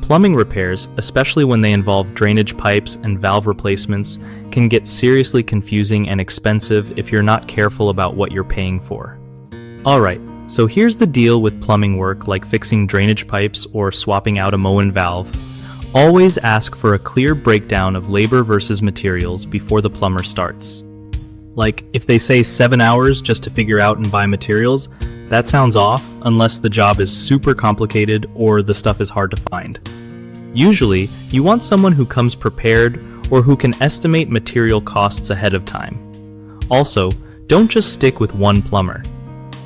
Plumbing repairs, especially when they involve drainage pipes and valve replacements, can get seriously confusing and expensive if you're not careful about what you're paying for. Alright, so here's the deal with plumbing work like fixing drainage pipes or swapping out a Moen valve. Always ask for a clear breakdown of labor versus materials before the plumber starts. Like, if they say 7 hours just to figure out and buy materials, that sounds off unless the job is super complicated or the stuff is hard to find. Usually, you want someone who comes prepared or who can estimate material costs ahead of time. Also, don't just stick with one plumber.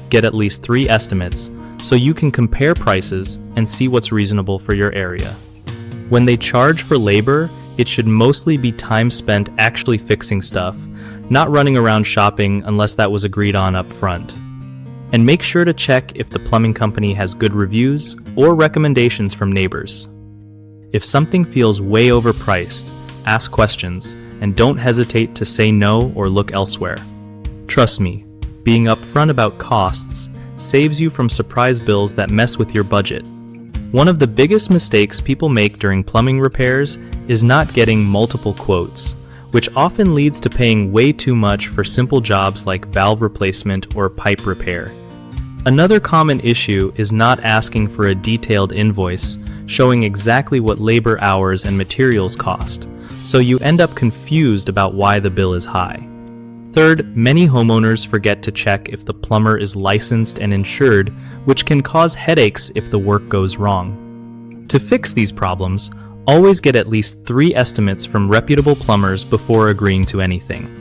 Get at least 3 estimates so you can compare prices and see what's reasonable for your area. When they charge for labor, it should mostly be time spent actually fixing stuff, not running around shopping unless that was agreed on up front. And make sure to check if the plumbing company has good reviews or recommendations from neighbors. If something feels way overpriced, ask questions and don't hesitate to say no or look elsewhere. Trust me, being upfront about costs saves you from surprise bills that mess with your budget. One of the biggest mistakes people make during plumbing repairs is not getting multiple quotes, which often leads to paying way too much for simple jobs like valve replacement or pipe repair. Another common issue is not asking for a detailed invoice showing exactly what labor hours and materials cost, so you end up confused about why the bill is high. Third, many homeowners forget to check if the plumber is licensed and insured, which can cause headaches if the work goes wrong. To fix these problems, always get at least 3 estimates from reputable plumbers before agreeing to anything.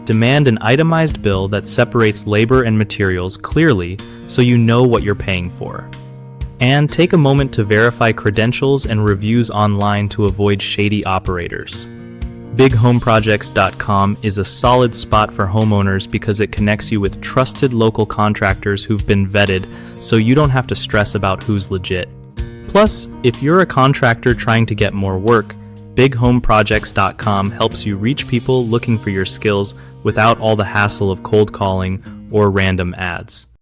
Demand an itemized bill that separates labor and materials clearly so you know what you're paying for. And take a moment to verify credentials and reviews online to avoid shady operators. BigHomeProjects.com is a solid spot for homeowners because it connects you with trusted local contractors who've been vetted, so you don't have to stress about who's legit. Plus, if you're a contractor trying to get more work, BigHomeProjects.com helps you reach people looking for your skills without all the hassle of cold calling or random ads.